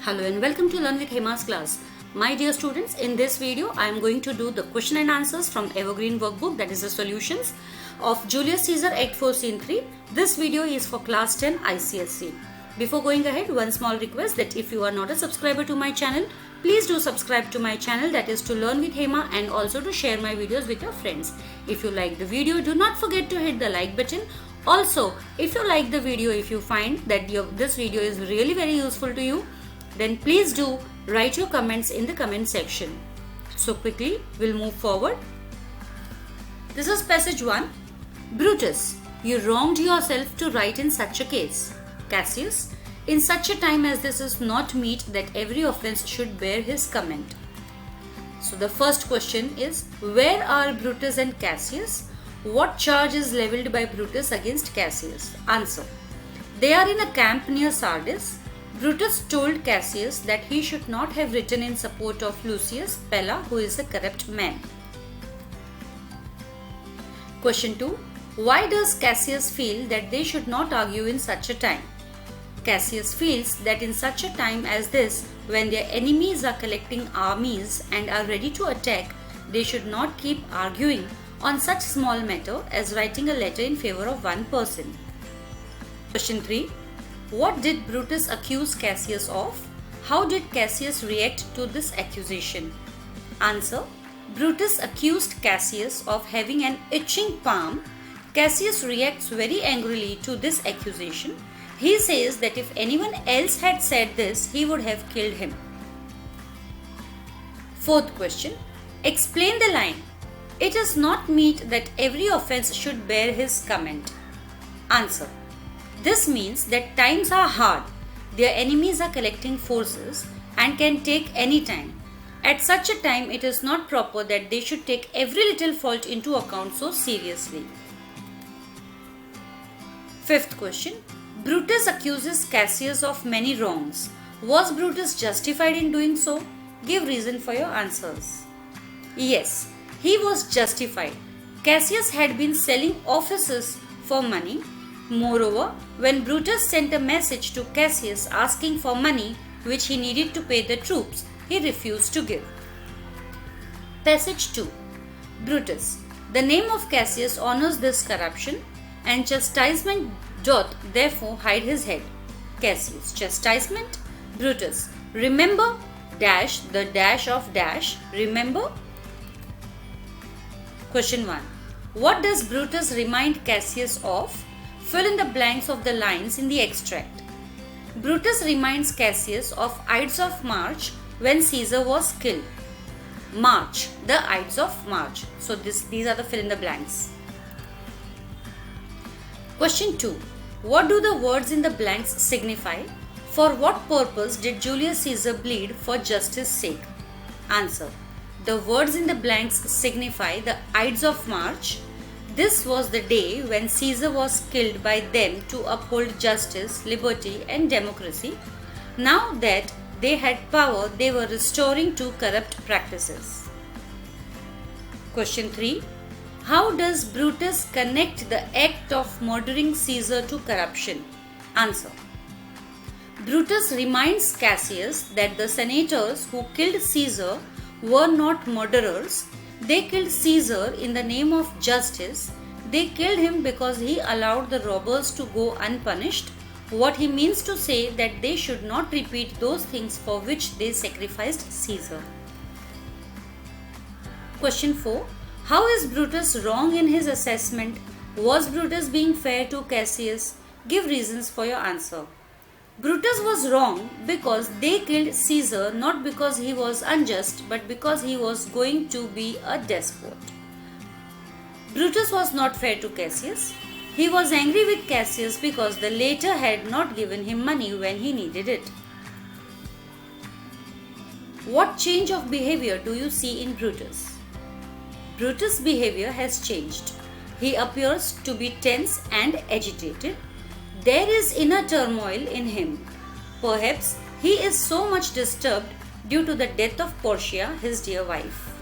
Hello and welcome to Learn with Hema's class. My dear students, in this video I am going to do the question and answers from Evergreen Workbook, that is the solutions of Julius Caesar 84 Scene 3. This video is for class 10 ICSE. Before going ahead, one small request that if you are not a subscriber to my channel, please do subscribe to my channel, that is to Learn with Hema, and also to share my videos with your friends. If you like the video, do not forget to hit the like button. Also, if you like the video, if you find that this video is really very useful to you, then please do write your comments in the comment section. So quickly, we'll move forward. This is passage 1. Brutus, you wronged yourself to write in such a case. Cassius, in such a time as this is not meet that every offense should bear his comment. So the first question is, where are Brutus and Cassius? What charge is leveled by Brutus against Cassius? Answer. They are in a camp near Sardis. Brutus told Cassius that he should not have written in support of Lucius Pella, who is a corrupt man. Question 2. Why does Cassius feel that they should not argue in such a time? Cassius feels that in such a time as this, when their enemies are collecting armies and are ready to attack, they should not keep arguing on such small matter as writing a letter in favor of one person. Question 3. What did Brutus accuse Cassius of? How did Cassius react to this accusation? Answer. Brutus accused Cassius of having an itching palm. Cassius reacts very angrily to this accusation. He says that if anyone else had said this, he would have killed him. Fourth question. Explain the line. It is not meet that every offense should bear his comment. Answer. This means that times are hard, their enemies are collecting forces and can take any time. At such a time, it is not proper that they should take every little fault into account so seriously. Fifth question. Brutus accuses Cassius of many wrongs. Was Brutus justified in doing so? Give reason for your answers. Yes, he was justified. Cassius had been selling offices for money. Moreover, when Brutus sent a message to Cassius asking for money which he needed to pay the troops, he refused to give. Passage 2. Brutus. The name of Cassius honors this corruption, and chastisement doth therefore hide his head. Cassius. Chastisement. Brutus. Remember dash the dash of dash. Remember. Question 1. What does Brutus remind Cassius of? Fill in the blanks of the lines in the extract. Brutus reminds Cassius of Ides of March when Caesar was killed. March, the Ides of March. So these are the fill in the blanks. Question 2. What do the words in the blanks signify? For what purpose did Julius Caesar bleed for justice sake? Answer. The words in the blanks signify the Ides of March. This was the day when Caesar was killed by them to uphold justice, liberty and democracy. Now that they had power, they were restoring to corrupt practices. Question 3. How does Brutus connect the act of murdering Caesar to corruption? Answer. Brutus reminds Cassius that the senators who killed Caesar were not murderers. They killed Caesar in the name of justice. They killed him because he allowed the robbers to go unpunished. What he means to say that they should not repeat those things for which they sacrificed Caesar. Question 4. How is Brutus wrong in his assessment? Was Brutus being fair to Cassius? Give reasons for your answer. Brutus was wrong because they killed Caesar not because he was unjust but because he was going to be a despot. Brutus was not fair to Cassius. He was angry with Cassius because the latter had not given him money when he needed it. What change of behavior do you see in Brutus? Brutus' behavior has changed. He appears to be tense and agitated. There is inner turmoil in him. Perhaps he is so much disturbed due to the death of Portia, his dear wife.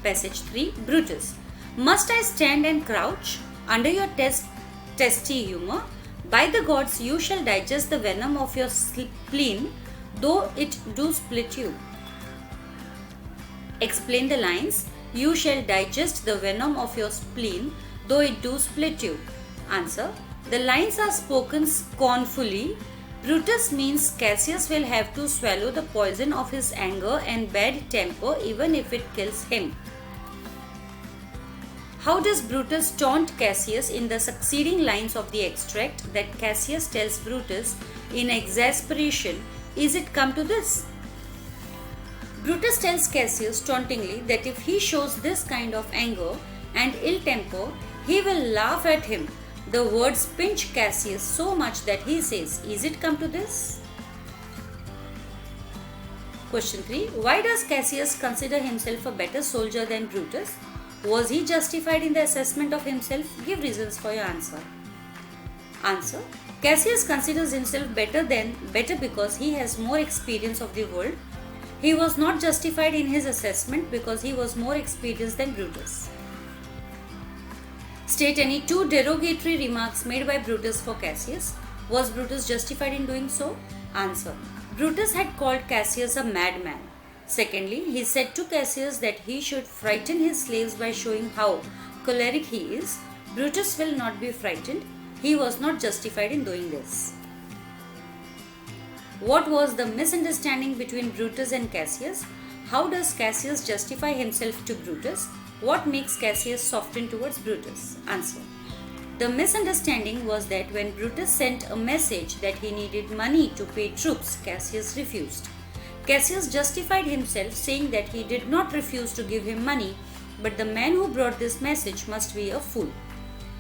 Passage 3. Brutus. Must I stand and crouch under your testy humor? By the gods, you shall digest the venom of your spleen, though it do split you. Explain the lines. You shall digest the venom of your spleen, though it do split you. Answer. The lines are spoken scornfully. Brutus means Cassius will have to swallow the poison of his anger and bad temper even if it kills him. How does Brutus taunt Cassius in the succeeding lines of the extract that Cassius tells Brutus in exasperation? Is it come to this? Brutus tells Cassius tauntingly that if he shows this kind of anger and ill temper, he will laugh at him. The words pinch Cassius so much that he says, "Is it come to this?" Question 3. Why does Cassius consider himself a better soldier than Brutus? Was he justified in the assessment of himself? Give reasons for your answer. Answer. Cassius considers himself better because he has more experience of the world. He was not justified in his assessment because he was more experienced than Brutus. State any 2 derogatory remarks made by Brutus for Cassius. Was Brutus justified in doing so? Answer. Brutus had called Cassius a madman. Secondly, he said to Cassius that he should frighten his slaves by showing how choleric he is. Brutus will not be frightened. He was not justified in doing this. What was the misunderstanding between Brutus and Cassius? How does Cassius justify himself to Brutus? What makes Cassius soften towards Brutus? Answer. The misunderstanding was that when Brutus sent a message that he needed money to pay troops, Cassius refused. Cassius justified himself saying that he did not refuse to give him money, but the man who brought this message must be a fool.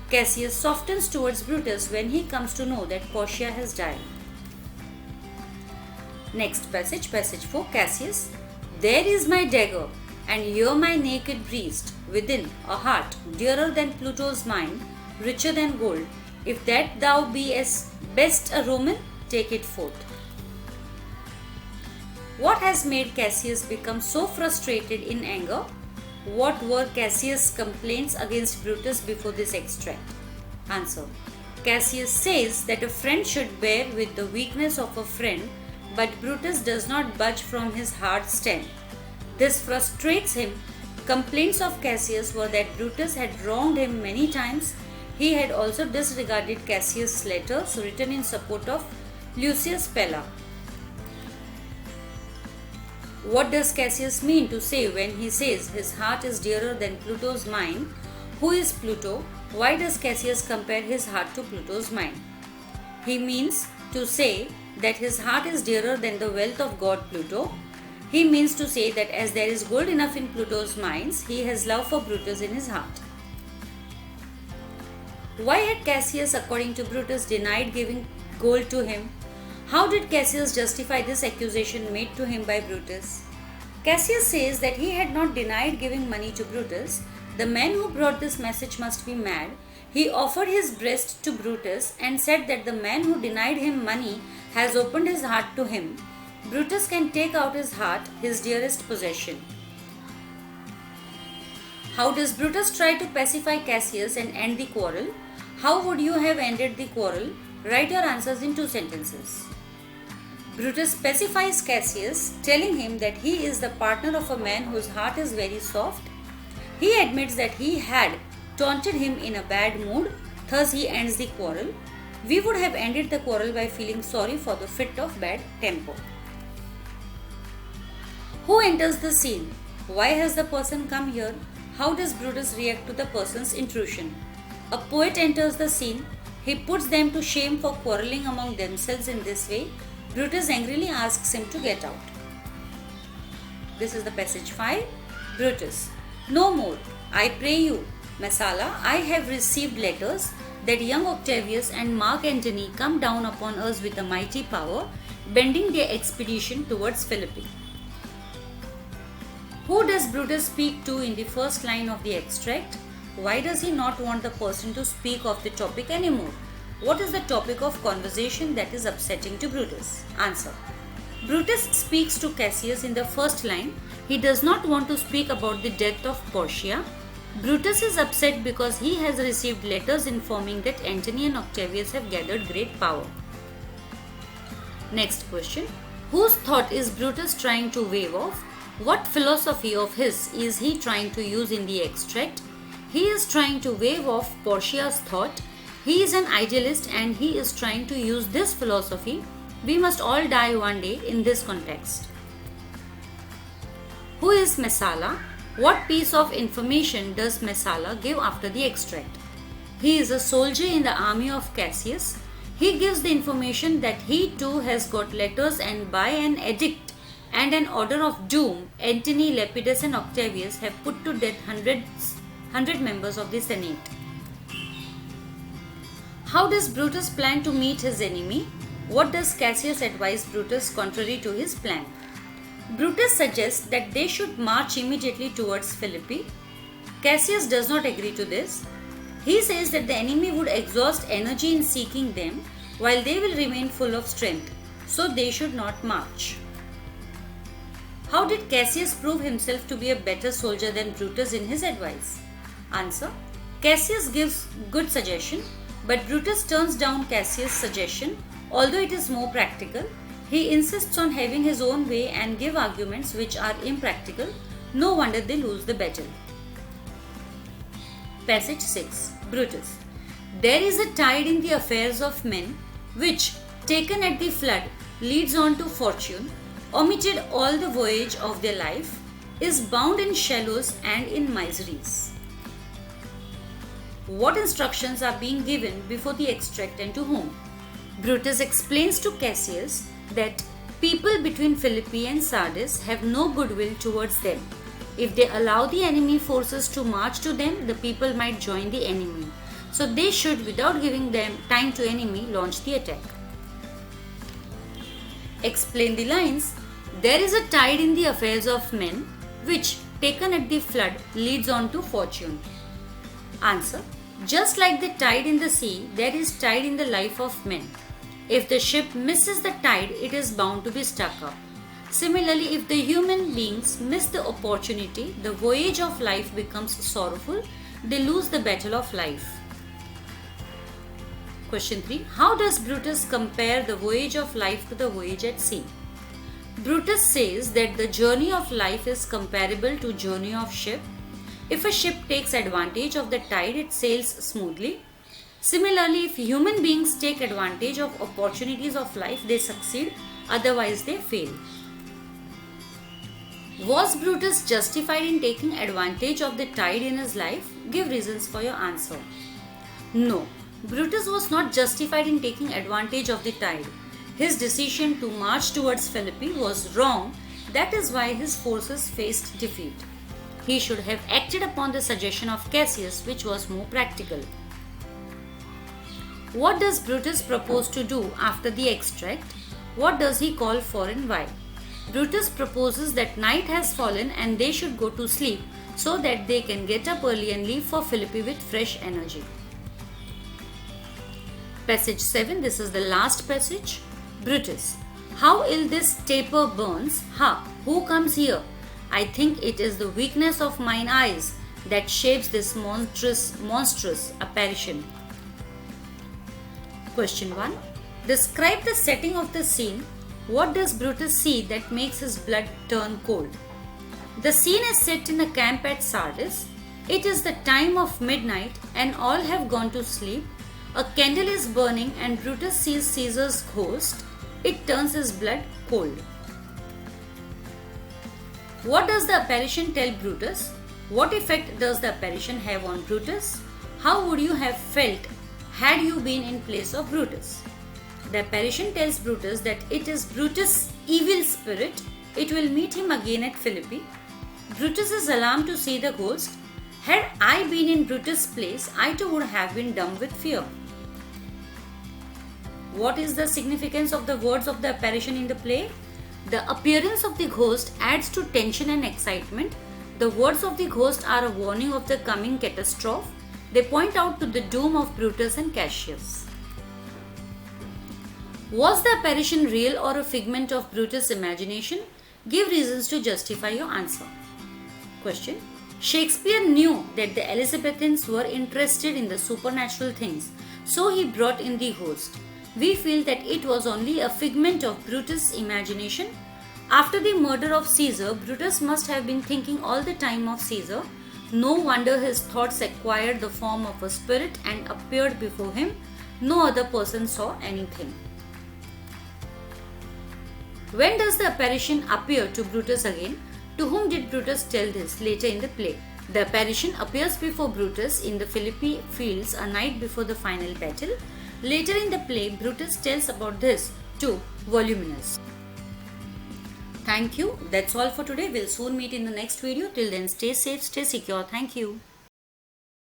Cassius softens towards Brutus when he comes to know that Portia has died. Next passage, passage 4, Cassius. There is my dagger, and here my naked breast, within a heart dearer than Pluto's mine, richer than gold. If that thou be as best a Roman, take it forth. What has made Cassius become so frustrated in anger? What were Cassius' complaints against Brutus before this extract? Answer. Cassius says that a friend should bear with the weakness of a friend, but Brutus does not budge from his hard stand. This frustrates him. Complaints of Cassius were that Brutus had wronged him many times. He had also disregarded Cassius' letters written in support of Lucius Pella. What does Cassius mean to say when he says his heart is dearer than Pluto's mine? Who is Pluto? Why does Cassius compare his heart to Pluto's mine? He means to say that his heart is dearer than the wealth of god Pluto. He means to say that as there is gold enough in Pluto's mines, he has love for Brutus in his heart. Why had Cassius, according to Brutus, denied giving gold to him? How did Cassius justify this accusation made to him by Brutus? Cassius says that he had not denied giving money to Brutus. The man who brought this message must be mad. He offered his breast to Brutus and said that the man who denied him money has opened his heart to him. Brutus can take out his heart, his dearest possession. How does Brutus try to pacify Cassius and end the quarrel? How would you have ended the quarrel? Write your answers in 2 sentences. Brutus pacifies Cassius, telling him that he is the partner of a man whose heart is very soft. He admits that he had taunted him in a bad mood, thus he ends the quarrel. We would have ended the quarrel by feeling sorry for the fit of bad temper. Who enters the scene? Why has the person come here? How does Brutus react to the person's intrusion? A poet enters the scene. He puts them to shame for quarreling among themselves in this way. Brutus angrily asks him to get out. This is the passage 5. Brutus. No more, I pray you, Messala, I have received letters that young Octavius and Mark Antony come down upon us with a mighty power, bending their expedition towards Philippi. Who does Brutus speak to in the first line of the extract? Why does he not want the person to speak of the topic anymore? What is the topic of conversation that is upsetting to Brutus? Answer. Brutus speaks to Cassius in the first line. He does not want to speak about the death of Portia. Brutus is upset because he has received letters informing that Antony and Octavius have gathered great power. Next question. Whose thought is Brutus trying to wave off? What philosophy of his is he trying to use in the extract? He is trying to wave off Portia's thought. He is an idealist and he is trying to use this philosophy. We must all die one day in this context. Who is Messala? What piece of information does Messala give after the extract? He is a soldier in the army of Cassius. He gives the information that he too has got letters, and by an edict and an order of doom, Antony, Lepidus and Octavius have put to death 100 members of the Senate. How does Brutus plan to meet his enemy? What does Cassius advise Brutus contrary to his plan? Brutus suggests that they should march immediately towards Philippi. Cassius does not agree to this. He says that the enemy would exhaust energy in seeking them while they will remain full of strength, so they should not march. How did Cassius prove himself to be a better soldier than Brutus in his advice? Answer. Cassius gives good suggestion, but Brutus turns down Cassius' suggestion, although it is more practical. He insists on having his own way and give arguments which are impractical. No wonder they lose the battle. Passage 6. Brutus. There is a tide in the affairs of men which, taken at the flood, leads on to fortune, omitted all the voyage of their life, is bound in shallows and in miseries. What instructions are being given before the extract and to whom? Brutus explains to Cassius that people between Philippi and Sardis have no goodwill towards them. If they allow the enemy forces to march to them, the people might join the enemy. So they should, without giving them time to enemy, launch the attack. Explain the lines. There is a tide in the affairs of men, which, taken at the flood, leads on to fortune. Answer. Just like the tide in the sea, there is tide in the life of men. If the ship misses the tide, it is bound to be stuck up. Similarly, if the human beings miss the opportunity, the voyage of life becomes sorrowful. They lose the battle of life. Question 3. How does Brutus compare the voyage of life to the voyage at sea? Brutus says that the journey of life is comparable to journey of ship. If a ship takes advantage of the tide, it sails smoothly. Similarly, if human beings take advantage of opportunities of life, they succeed, otherwise they fail. Was Brutus justified in taking advantage of the tide in his life? Give reasons for your answer. No, Brutus was not justified in taking advantage of the tide. His decision to march towards Philippi was wrong. That is why his forces faced defeat. He should have acted upon the suggestion of Cassius, which was more practical. What does Brutus propose to do after the extract? What does he call for and why? Brutus proposes that night has fallen and they should go to sleep so that they can get up early and leave for Philippi with fresh energy. Passage 7. This is the last passage. Brutus. How ill this taper burns! Ha! Who comes here? I think it is the weakness of mine eyes that shapes this monstrous apparition. Question 1. Describe the setting of the scene. What does Brutus see that makes his blood turn cold? The scene is set in a camp at Sardis. It is the time of midnight and all have gone to sleep. A candle is burning and Brutus sees Caesar's ghost. It turns his blood cold. What does the apparition tell Brutus? What effect does the apparition have on Brutus? How would you have felt had you been in place of Brutus? The apparition tells Brutus that it is Brutus' evil spirit. It will meet him again at Philippi. Brutus is alarmed to see the ghost. Had I been in Brutus' place, I too would have been dumb with fear. What is the significance of the words of the apparition in the play? The appearance of the ghost adds to tension and excitement. The words of the ghost are a warning of the coming catastrophe. They point out to the doom of Brutus and Cassius. Was the apparition real or a figment of Brutus' imagination? Give reasons to justify your answer. Question. Shakespeare knew that the Elizabethans were interested in the supernatural things, so he brought in the host. We feel that it was only a figment of Brutus' imagination. After the murder of Caesar, Brutus must have been thinking all the time of Caesar. No wonder his thoughts acquired the form of a spirit and appeared before him. No other person saw anything. When does the apparition appear to Brutus again? To whom did Brutus tell this later in the play? The apparition appears before Brutus in the Philippi fields a night before the final battle. Later in the play, Brutus tells about this to Voluminus. Thank you. That's all for today. We'll soon meet in the next video. Till then, stay safe, stay secure. Thank you.